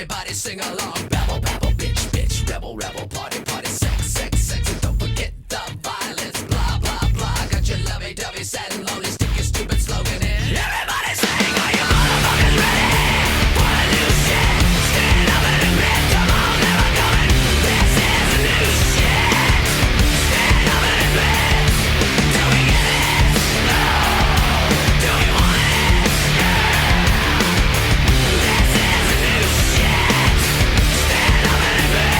Everybody sing along. Babble, babble, bitch, bitch. Rebel, rebel, party, party. Sex, sex, sex. And don't forget the violence. Blah, blah, blah. Got your lovey-dovey, sad and lonely. Stick your stupid slogan in. Everybody sing, are you motherfuckers ready for the new shit? Stand up and admit, come on, never going. This is the new shit. Stand up and admit. Do we get it? No. Do we want it? This is the new shit. Stand up and admit.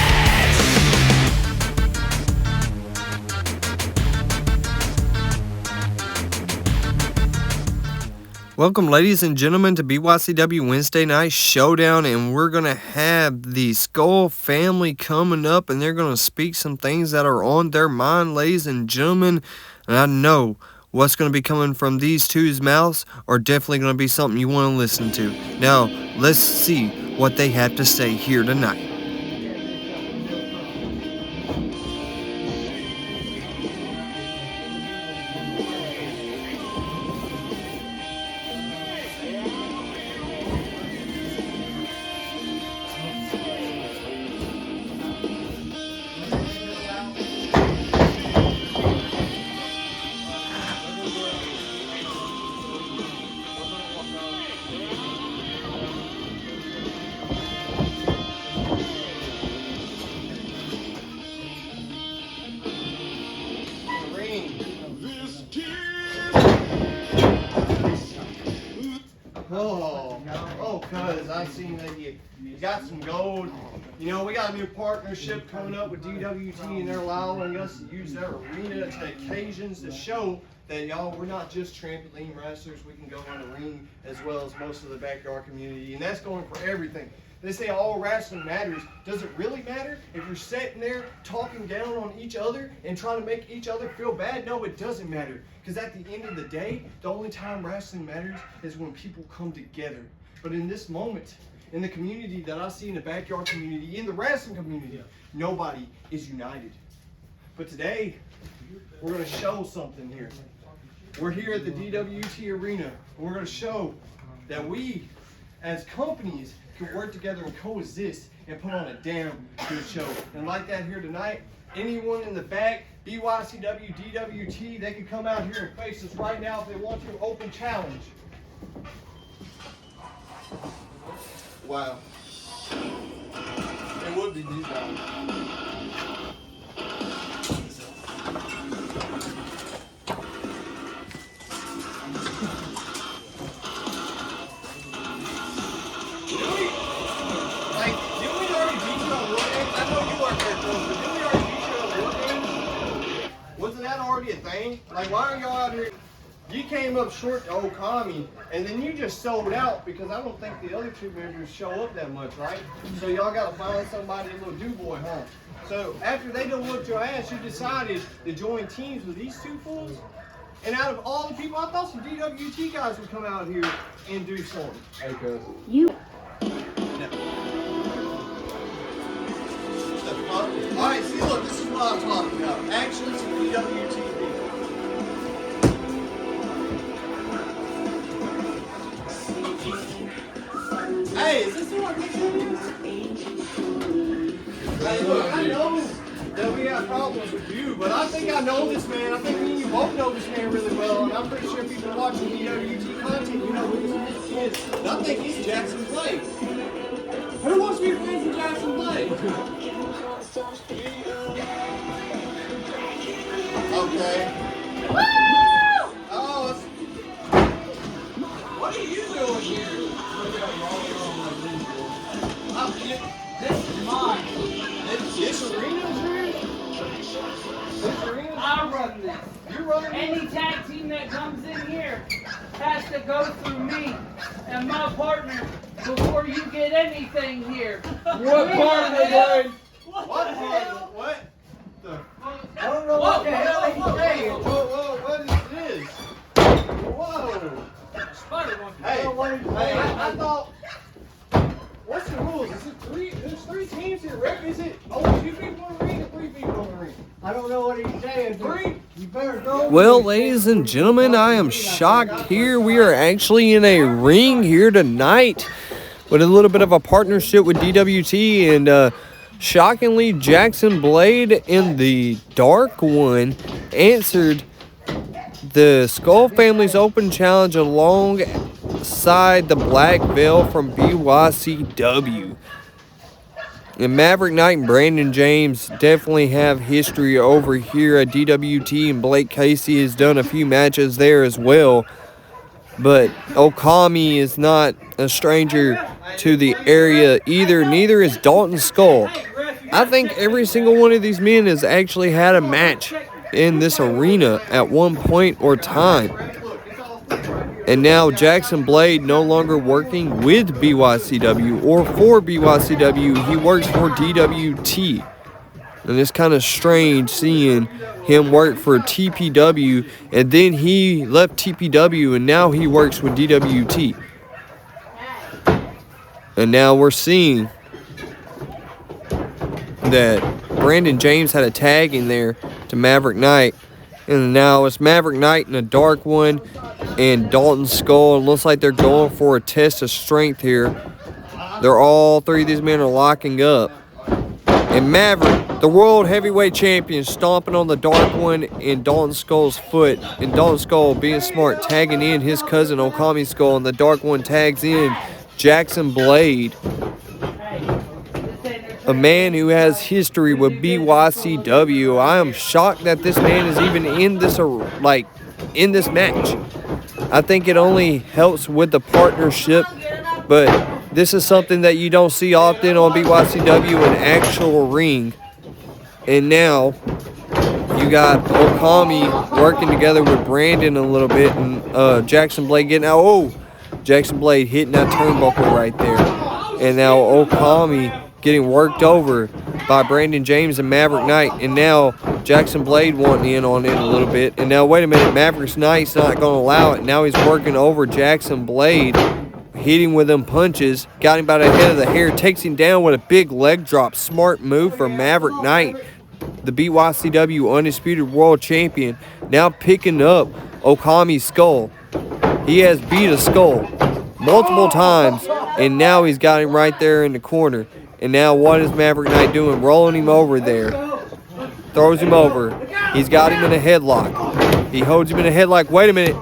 Welcome, ladies and gentlemen, to BYCW Wednesday Night Showdown, and we're going to have the Skull family coming up, and they're going to speak some things that are on their mind, ladies and gentlemen, and I know what's going to be coming from these two's mouths are definitely going to be something you want to listen to. Now, let's see what they have to say here tonight. Cuz I seen that you got some gold. You know, we got a new partnership coming up with DWT, and they're allowing us to use their arena to occasions to show that, y'all, we're not just trampoline wrestlers. We can go in the ring as well as most of the backyard community, and that's going for everything. They say all wrestling matters. Does it really matter if you're sitting there talking down on each other and trying to make each other feel bad? No, it doesn't matter. Because at the end of the day, the only time wrestling matters is when people come together. But in this moment, in the community that I see in the backyard community, in the wrestling community, nobody is united. But today, we're going to show something here. We're here at the DWT Arena. We're going to show that we, as companies, can work together and coexist and put on a damn good show. And like that here tonight, anyone in the back, BYCW, DWT, they can come out here and face us right now if they want to. Open challenge. Wow. It would be these guys. Wasn't that already a thing? Like, why are y'all out here? You came up short to Okami, and then you just sold out because I don't think the other two members show up that much, right? So y'all got to find somebody, a little do-boy, huh? So after they done whooped your ass, you decided to join teams with these two fools? And out of all the people, I thought some DWT guys would come out here and do something. Hey, cuz. You. Alright, see, look, this is what I'm talking about. Actually, some DWT people. Hey, is this what this is? Hey, look, I know that we have problems with you, but I think I know this man. I think me and you both know this man really well, and I'm pretty sure people watching DWT content, you know who this is. And I think he's Jackson Blake. Who wants to be friends with Jackson Blake? Okay. Woo! Oh, what are you doing here? This is mine. This arena's here? This arena? I run this. You run it? Any tag team that comes in here has to go through me and my partner before you get anything here. What part of it? What part? What? I don't know what the hell he's saying. Whoa, what is this? Whoa. Hey, I thought. What's the rules? Is it three? There's three teams here, Rick. Is it only 2 people in the ring or 3 people in the ring? I don't know what he's saying. 3? You better go. Well, ladies and gentlemen, I am shocked here. We are actually in a ring here tonight with a little bit of a partnership with DWT, and shockingly, Jackson Blade in the dark one answered the Skull Family's Open Challenge alongside the Black Veil from BYCW. And Maverick Knight and Brandon James definitely have history over here at DWT, and Blake Casey has done a few matches there as well. But Okami is not a stranger to the area either. Neither is Dalton Skull. I think every single one of these men has actually had a match in this arena at one point or time. And now Jackson Blade no longer working with BYCW or for BYCW. He works for DWT. And it's kind of strange seeing him work for TPW, and then he left TPW and now he works with DWT. And now we're seeing that Brandon James had a tag in there to Maverick Knight. And now it's Maverick Knight in a dark one and Dalton Skull. It looks like they're going for a test of strength here. They're all three of these men are locking up. And Maverick, the world heavyweight champion, stomping on the dark one in Dalton Skull's foot. And Dalton Skull, being smart, tagging in his cousin Okami Skull. And the dark one tags in Jackson Blade, a man who has history with BYCW. I am shocked that this man is even in this match. I think it only helps with the partnership, but this is something that you don't see often on BYCW, an actual ring. And now you got Okami working together with Brandon a little bit, and Jackson Blade getting out. Oh, Jackson Blade hitting that turnbuckle right there. And now Okami getting worked over by Brandon James and Maverick Knight. And now Jackson Blade wanting in on it a little bit. And now, wait a minute, Maverick Knight's not going to allow it. Now he's working over Jackson Blade, hitting with them punches. Got him by the head of the hair, takes him down with a big leg drop. Smart move from Maverick Knight, the BYCW Undisputed World Champion. Now picking up Okami's skull. He has beat a skull multiple times, and now he's got him right there in the corner. And now what is Maverick Knight doing? Rolling him over there. Throws him over. He's got him in a headlock. He holds him in a headlock. Wait a minute.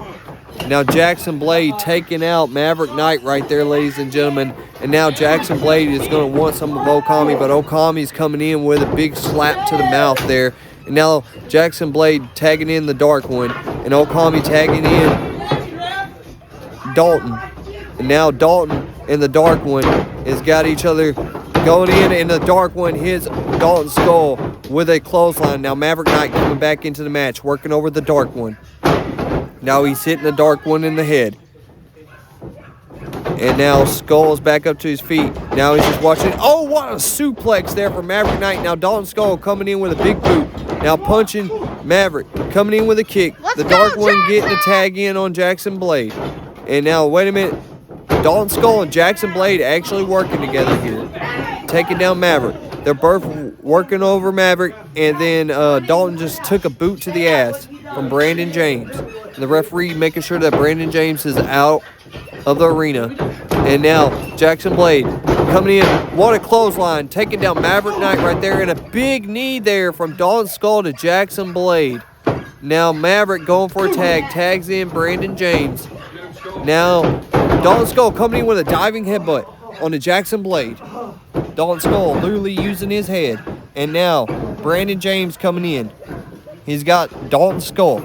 Now Jackson Blade taking out Maverick Knight right there, ladies and gentlemen. And now Jackson Blade is going to want some of Okami, but Okami's coming in with a big slap to the mouth there. And now Jackson Blade tagging in the dark one, and Okami tagging in Dalton. And now Dalton and the dark one has got each other going in, and the dark one hits Dalton Skull with a clothesline. Now Maverick Knight coming back into the match, working over the dark one. Now he's hitting the dark one in the head. And now Skull's back up to his feet. Now he's just watching. Oh, what a suplex there from Maverick Knight. Now Dalton Skull coming in with a big boot. Now punching Maverick, coming in with a kick. The dark one getting a tag in on Jackson Blade. And now, wait a minute. Dalton Skull and Jackson Blade actually working together here, taking down Maverick. They're both working over Maverick, and then Dalton just took a boot to the ass from Brandon James. And the referee making sure that Brandon James is out of the arena. And now Jackson Blade coming in. What a clothesline, taking down Maverick Knight right there, and a big knee there from Dalton Skull to Jackson Blade. Now Maverick going for a tag, tags in Brandon James. Now Dalton Skull coming in with a diving headbutt on the Jackson Blade. Dalton Skull literally using his head. And now Brandon James coming in. He's got Dalton Skull.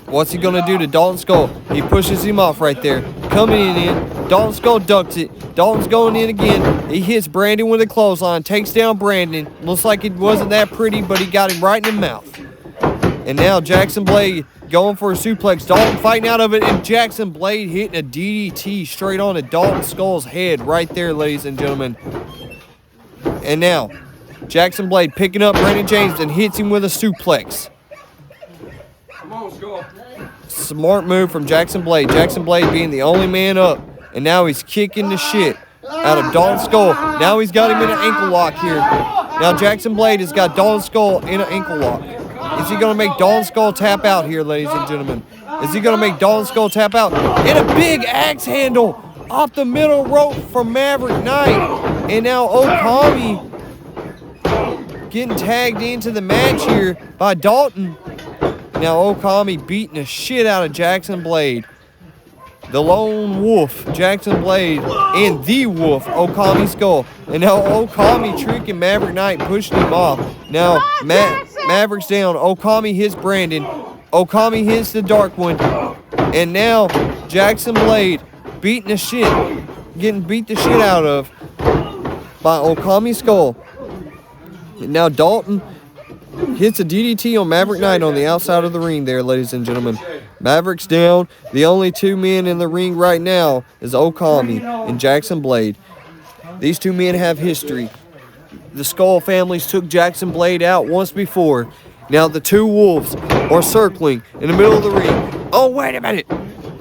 What's he going to do to Dalton Skull? He pushes him off right there. Coming in. Dalton Skull ducks it. Dalton's going in again. He hits Brandon with a clothesline. Takes down Brandon. Looks like it wasn't that pretty, but he got him right in the mouth. And now Jackson Blade going for a suplex. Dalton fighting out of it, and Jackson Blade hitting a DDT straight on to Dalton Skull's head right there, ladies and gentlemen. And now Jackson Blade picking up Brandon James and hits him with a suplex. Come on, Skull. Smart move from Jackson Blade. Jackson Blade being the only man up, and now he's kicking the shit out of Dalton Skull. Now he's got him in an ankle lock here. Now Jackson Blade has got Dalton Skull in an ankle lock. Is he going to make Dalton Skull tap out here, ladies and gentlemen? Is he going to make Dalton Skull tap out? And a big axe handle off the middle rope from Maverick Knight. And now Okami getting tagged into the match here by Dalton. Now Okami beating the shit out of Jackson Blade. The Lone Wolf, Jackson Blade, and the Wolf, Okami Skull. And now Okami tricking Maverick Knight, pushing him off. Now Maverick's down. Okami hits Brandon. Okami hits the Dark One. And now Jackson Blade beating the shit, getting beat the shit out of by Okami Skull. And now Dalton hits a DDT on Maverick Knight on the outside of the ring there, ladies and gentlemen. Maverick's down. The only two men in the ring right now is Okami and Jackson Blade. These two men have history. The Skull families took Jackson Blade out once before. Now the two wolves are circling in the middle of the ring. Oh, wait a minute.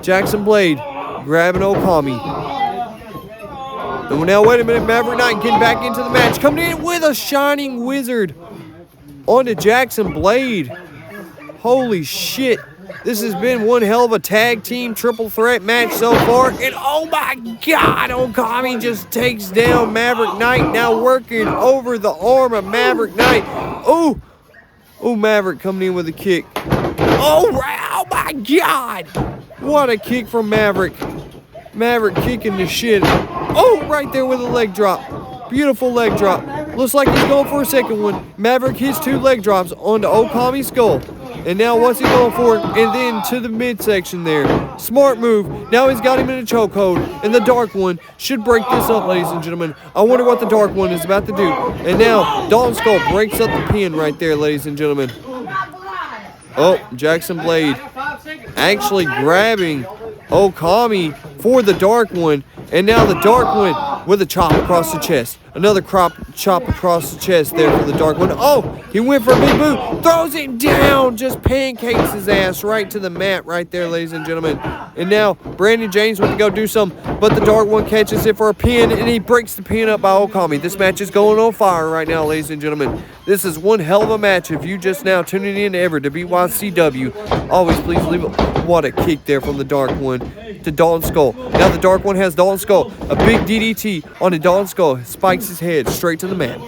Jackson Blade grabbing Okami. And now, wait a minute. Maverick Knight getting back into the match. Coming in with a Shining Wizard onto Jackson Blade. Holy shit. This has been one hell of a tag team triple threat match so far. And oh my God, Okami just takes down Maverick Knight. Now working over the arm of Maverick Knight. Oh, Maverick coming in with a kick. Oh my God. What a kick from Maverick. Maverick kicking the shit. Oh, right there with a leg drop. Beautiful leg drop. Looks like he's going for a second one. Maverick hits two leg drops onto Okami's skull. And now what's he going for? And then to the midsection there. Smart move. Now he's got him in a chokehold. And the Dark One should break this up, ladies and gentlemen. I wonder what the Dark One is about to do. And now Dalton Skull breaks up the pin right there, ladies and gentlemen. Oh, Jackson Blade actually grabbing Okami for the Dark One. And now the Dark One with a chop across the chest. Another chop across the chest there for the Dark One. Oh, he went for a big boot. Throws him down. Just pancakes his ass right to the mat right there, ladies and gentlemen. And now Brandon James went to go do something, but the Dark One catches it for a pin, and he breaks the pin up by Okami. This match is going on fire right now, ladies and gentlemen. This is one hell of a match. If you just now tuning in ever to BYCW, always please leave it. What a kick there from the Dark One to Dalton Skull. Now the Dark One has Dalton Skull. A big DDT on the Dalton Skull. Spikes his head straight to the mat.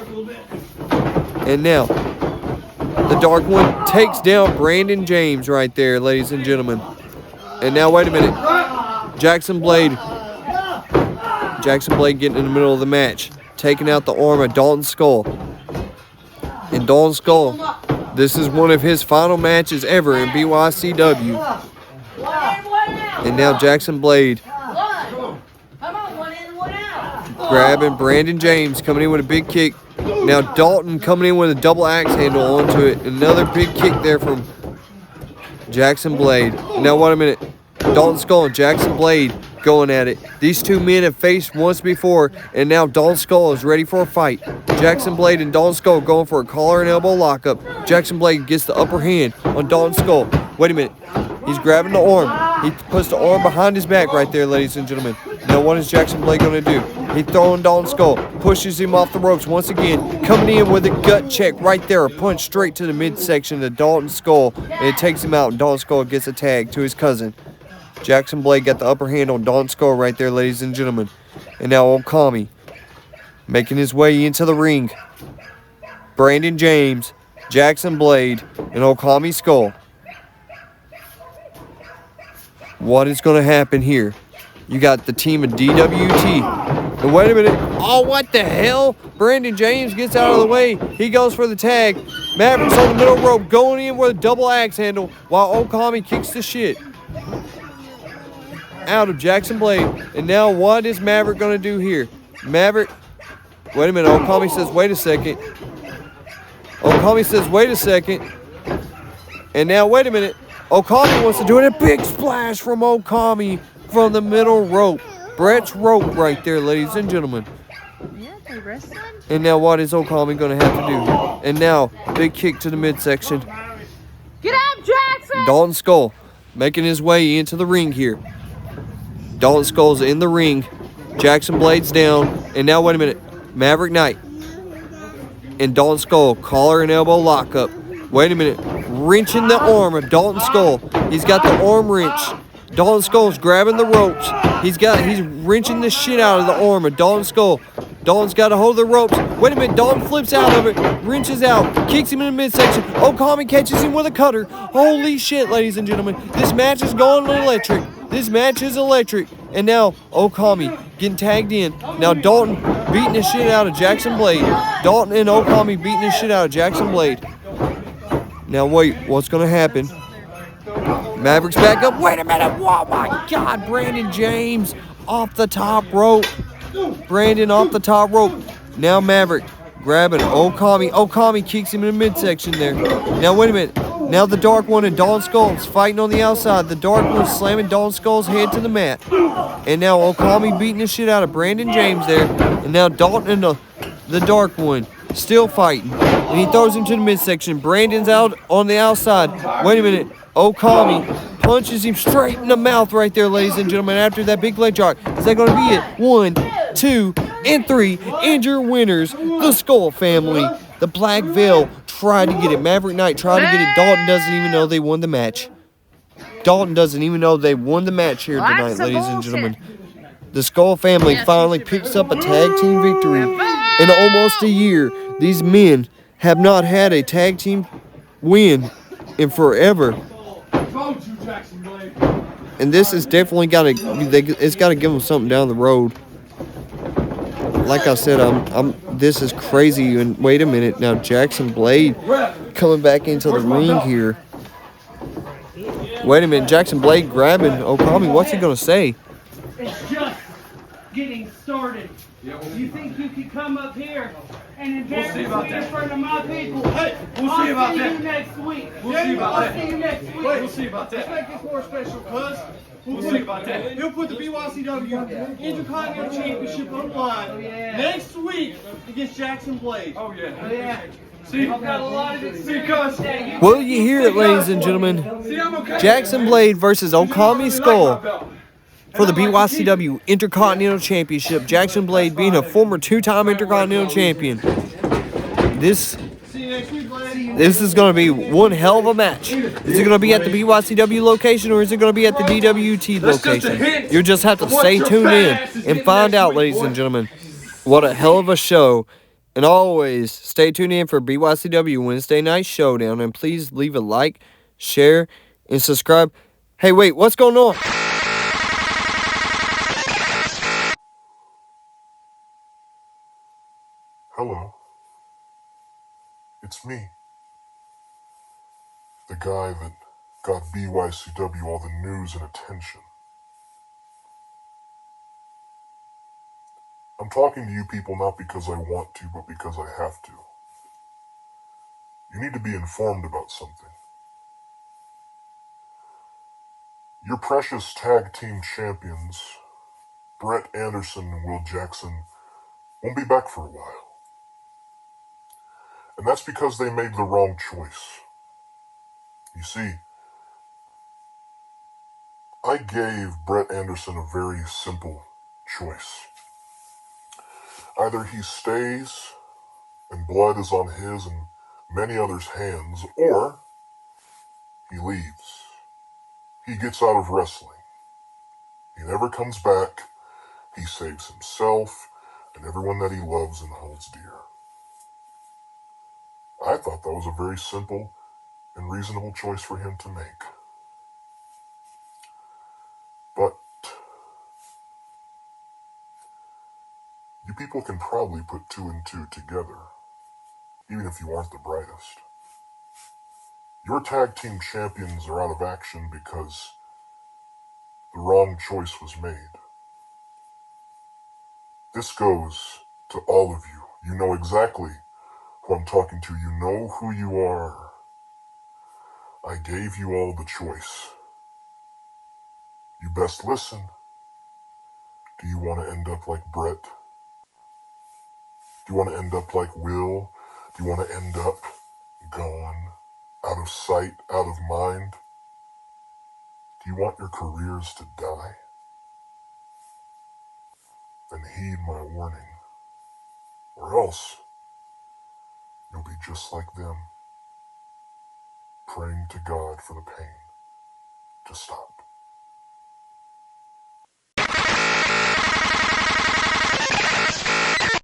And now the Dark One takes down Brandon James right there, ladies and gentlemen. And now wait a minute. Jackson Blade getting in the middle of the match, taking out the arm of Dalton Skull. And Dalton Skull, this is one of his final matches ever in BYCW. And now Jackson Blade grabbing Brandon James, coming in with a big kick. Now Dalton coming in with a double axe handle onto it. Another big kick there from Jackson Blade. Now wait a minute. Dalton Skull and Jackson Blade going at it. These two men have faced once before, and now Dalton Skull is ready for a fight. Jackson Blade and Dalton Skull going for a collar and elbow lockup. Jackson Blade gets the upper hand on Dalton Skull. Wait a minute. He's grabbing the arm. He puts the arm behind his back right there, ladies and gentlemen. Now what is Jackson Blade going to do? He's throwing Dalton Skull. Pushes him off the ropes once again. Coming in with a gut check right there. A punch straight to the midsection of Dalton Skull. And it takes him out. And Dalton Skull gets a tag to his cousin. Jackson Blade got the upper hand on Dalton Skull right there, ladies and gentlemen. And now Okami making his way into the ring. Brandon James, Jackson Blade, and Okami Skull. What is going to happen here? You got the team of DWT. And wait a minute. Oh, what the hell? Brandon James gets out of the way. He goes for the tag. Maverick's on the middle rope, going in with a double axe handle while Okami kicks the shit out of Jackson Blade. And now what is Maverick going to do here? Maverick, wait a minute. Okami says, wait a second. Okami says, wait a second. And now, wait a minute. Okami wants to do it. A big splash from Okami from the middle rope. Brett's rope right there, ladies and gentlemen. Yeah, they wrestling. And now what is Okami going to have to do here? And now, big kick to the midsection. Get up, Jackson! Dalton Skull making his way into the ring here. Dalton Skull's in the ring. Jackson Blade's down. And now, wait a minute. Maverick Knight and Dalton Skull, collar and elbow lockup. Wait a minute. Wrenching the arm of Dalton Skull. He's got the arm wrench. Dalton Skull's grabbing the ropes. He's wrenching the shit out of the arm of Dalton Skull. Dalton's got a hold of the ropes. Wait a minute, Dalton flips out of it, wrenches out, kicks him in the midsection. Okami catches him with a cutter. Holy shit, ladies and gentlemen. This match is going electric. This match is electric. And now Okami getting tagged in. Now Dalton beating the shit out of Jackson Blade. Dalton and Okami beating the shit out of Jackson Blade. Now wait, what's going to happen? Maverick's back up. Wait a minute. Oh my God. Brandon James off the top rope. Brandon off the top rope. Now Maverick grabbing Okami. Okami kicks him in the midsection there. Now wait a minute. Now the Dark One and Dalton Skull's fighting on the outside. The Dark One slamming Dalton Skull's head to the mat. And now Okami beating the shit out of Brandon James there. And now Dalton and the Dark One still fighting. And he throws him to the midsection. Brandon's out on the outside. Wait a minute. Okami punches him straight in the mouth right there, ladies and gentlemen, after that big leg drop. Is that going to be it? 1, 2, and 3. And your winners, the Skull family. The Black Veil tried to get it. Maverick Knight tried to get it. Dalton doesn't even know they won the match. Dalton doesn't even know they won the match here tonight, ladies and gentlemen. The Skull family finally picks up a tag team victory. In almost a year, these men have not had a tag team win in forever. And this is definitely it's got to give them something down the road. Like I said, this is crazy. And wait a minute, now Jackson Blade coming back into the ring here. Wait a minute, Jackson Blade grabbing Okami. What's he gonna say? It's just getting started. You think you could come up here and embarrass me in front of my people? Hey, we'll see about that. I'll see you next week. We'll see about that. I'll see you next week. We'll see about that. Let's make this more special, cuz. We'll see about that. He'll put the BYCW Intercontinental Championship on the line next week against Jackson Blade. Oh, yeah. Oh, yeah. See, I've got a lot of see, experience. cuz. Will you hear it, ladies and gentlemen? See, I'm okay. Jackson Blade versus Okami Skull for the BYCW Intercontinental Championship. Jackson Blade being a former 2-time Intercontinental Champion. This is going to be one hell of a match. Is it going to be at the BYCW location or is it going to be at the DWT location? You'll just have to stay tuned in and find out, ladies and gentlemen. What a hell of a show. And always stay tuned in for BYCW Wednesday Night Showdown. And please leave a like, share, and subscribe. Hey, wait, what's going on? Hello. It's me. The guy that got BYCW all the news and attention. I'm talking to you people not because I want to, but because I have to. You need to be informed about something. Your precious tag team champions, Brett Anderson and Will Jackson, won't be back for a while. And that's because they made the wrong choice. You see, I gave Brett Anderson a very simple choice. Either he stays and blood is on his and many others' hands, or he leaves. He gets out of wrestling. He never comes back. He saves himself and everyone that he loves and holds dear. I thought that was a very simple and reasonable choice for him to make. But you people can probably put 2 and 2 together, even if you aren't the brightest. Your tag team champions are out of action because the wrong choice was made. This goes to all of you. You know exactly who I'm talking to. You know who you are. I gave you all the choice. You best listen. Do you want to end up like Brett? Do you want to end up like Will? Do you want to end up gone, out of sight, out of mind? Do you want your careers to die? Then heed my warning, or else you'll be just like them, praying to God for the pain to stop.